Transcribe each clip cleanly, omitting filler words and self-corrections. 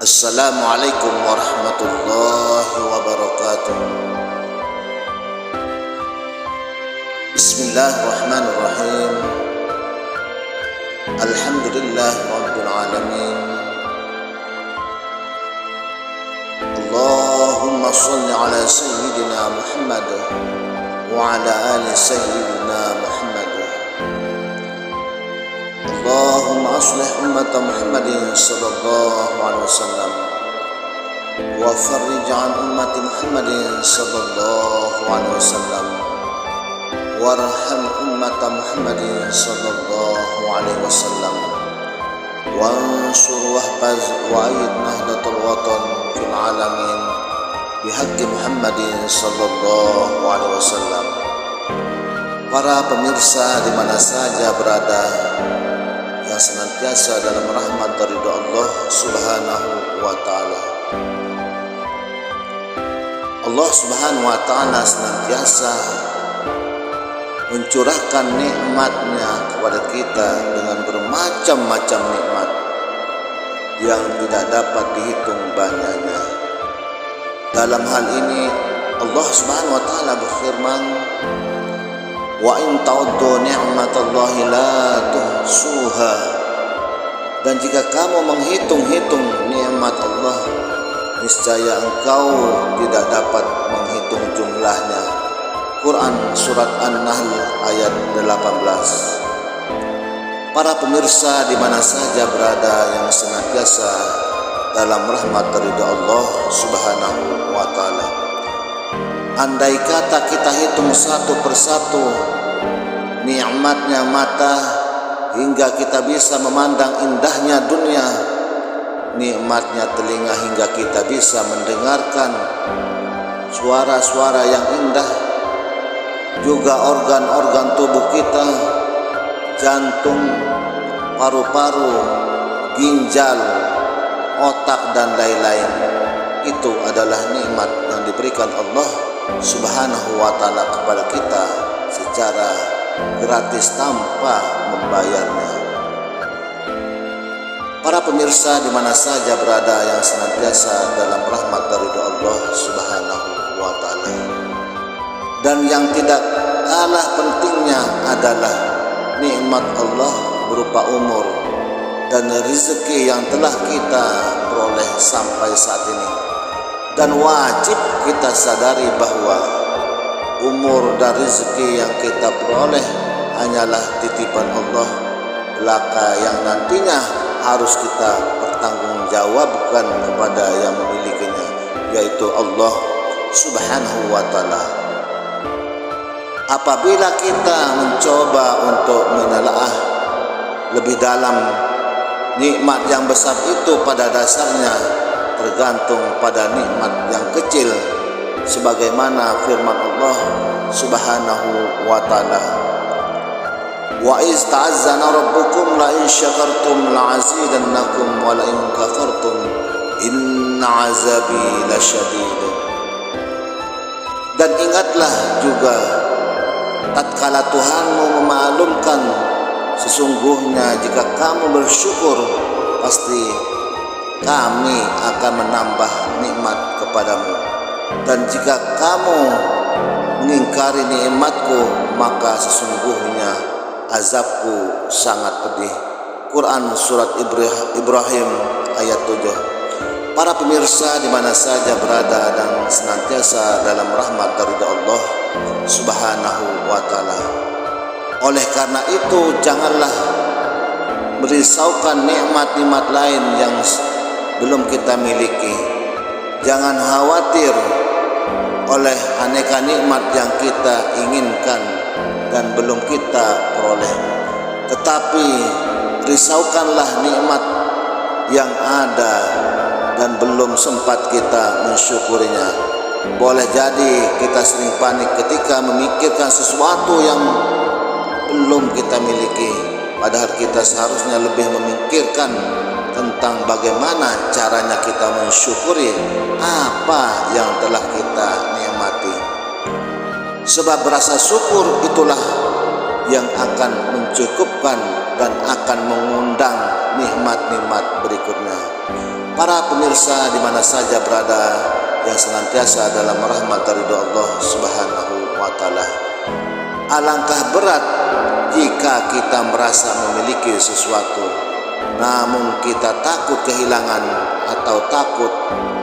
Assalamualaikum warahmatullahi wabarakatuh. Bismillahirrahmanirrahim. Alhamdulillah rabbil alamin. Allahumma shalli ala sayyidina Muhammad wa ala ali sayyidina Muhammad. Allahumma aslih ummat Muhammadin sallallahu alaihi wasallam wa farrij an ummat Muhammadin sallallahu alaihi wasallam warham ummat Muhammadin sallallahu alaihi wasallam wansur wahfaz wa aid nahdatul watan fil alamin bihaqqi Muhammadin sallallahu alaihi wasallam. Para pemirsa di mana saja berada yang senantiasa dalam rahmat dari Allah Subhanahu wa taala. Allah Subhanahu wa taala senantiasa mencurahkan nikmat-Nya kepada kita dengan bermacam-macam nikmat yang tidak dapat dihitung banyaknya. Dalam hal ini Allah Subhanahu wa taala berfirman, wa in ta'uddu ni'matallahi la tuhsuha. Dan jika kamu menghitung-hitung nikmat Allah, niscaya engkau tidak dapat menghitung jumlahnya. Quran surat An-Nahl ayat 18. Para pemirsa di mana saja berada yang senantiasa dalam rahmat ridha Allah Subhanahu wa taala. Andai kata kita hitung satu persatu nikmatnya mata hingga kita bisa memandang indahnya dunia, nikmatnya telinga hingga kita bisa mendengarkan suara-suara yang indah, juga organ-organ tubuh kita, jantung, paru-paru, ginjal, otak dan lain-lain. Itu adalah nikmat yang diberikan Allah Subhanahu wa taala kepada kita secara gratis tanpa membayarnya. Para pemirsa di mana saja berada yang senantiasa dalam rahmat dari Allah Subhanahu wa taala. Dan yang tidak kalah pentingnya adalah nikmat Allah berupa umur dan rezeki yang telah kita peroleh sampai saat ini. Dan wajib kita sadari bahwa umur dan rezeki yang kita peroleh hanyalah titipan Allah belaka yang nantinya harus kita pertanggungjawabkan kepada yang memilikinya, yaitu Allah Subhanahu wa taala. Apabila kita mencoba untuk menelaah lebih dalam, nikmat yang besar itu pada dasarnya tergantung pada nikmat yang kecil, sebagaimana firman Allah Subhanahu wa taala, wa iz ta'azzana rabbukum la in syakartum la azidannakum wa la in kafartum inna azabi lasyadid. Dan ingatlah juga tatkala Tuhanmu memaklumkan, sesungguhnya jika kamu bersyukur pasti kami akan menambah nikmat kepadamu, dan jika kamu mengingkari nikmatku maka sesungguhnya azabku sangat pedih. Quran surat Ibrahim ayat 7. Para pemirsa di mana saja berada dan senantiasa dalam rahmat dari Allah Subhanahu wa taala. Oleh karena itu janganlah merisaukan nikmat-nikmat lain yang belum kita miliki. Jangan khawatir oleh aneka nikmat yang kita inginkan dan belum kita peroleh, tetapi risaukanlah nikmat yang ada dan belum sempat kita mensyukurinya. Boleh jadi kita sering panik ketika memikirkan sesuatu yang belum kita miliki, padahal kita seharusnya lebih memikirkan tentang bagaimana caranya kita mensyukuri apa yang telah kita nikmati. Sebab rasa syukur itulah yang akan mencukupkan dan akan mengundang nikmat-nikmat berikutnya. para pemirsa di mana saja berada yang senantiasa dalam rahmat dari Allah Subhanahu wa taala. Alangkah berat jika kita merasa memiliki sesuatu, namun kita takut kehilangan atau takut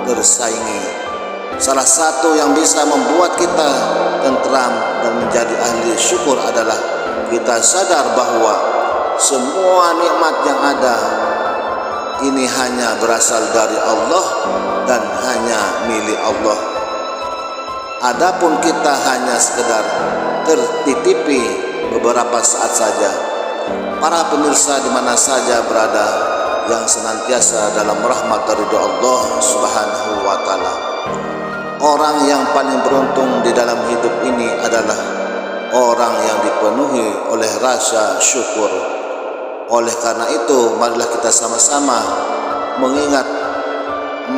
bersaingi. Salah satu yang bisa membuat kita tentram dan menjadi ahli syukur adalah kita sadar bahwa semua nikmat yang ada ini hanya berasal dari Allah dan hanya milik Allah. Adapun kita hanya sekedar tertitipi beberapa saat saja. Para pemirsa di mana saja berada yang senantiasa dalam rahmat dari Allah Subhanahu wa taala. Orang yang paling beruntung di dalam hidup ini adalah orang yang dipenuhi oleh rasa syukur. Oleh karena itu, marilah kita sama-sama mengingat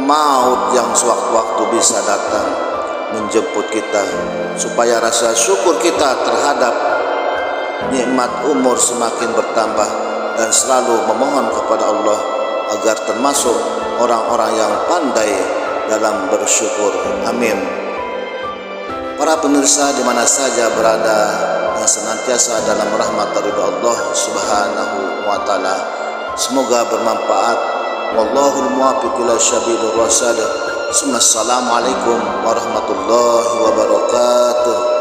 maut yang sewaktu-waktu bisa datang menjemput kita, supaya rasa syukur kita terhadap nikmat umur semakin bertambah dan selalu memohon kepada Allah agar termasuk orang-orang yang pandai dalam bersyukur. Amin. Para pemirsa di mana saja berada yang senantiasa dalam rahmat dari Allah Subhanahu wa taala, semoga bermanfaat. Wallahul muwaffiq ila sabilir rasyad. Assalamualaikum warahmatullahi wabarakatuh.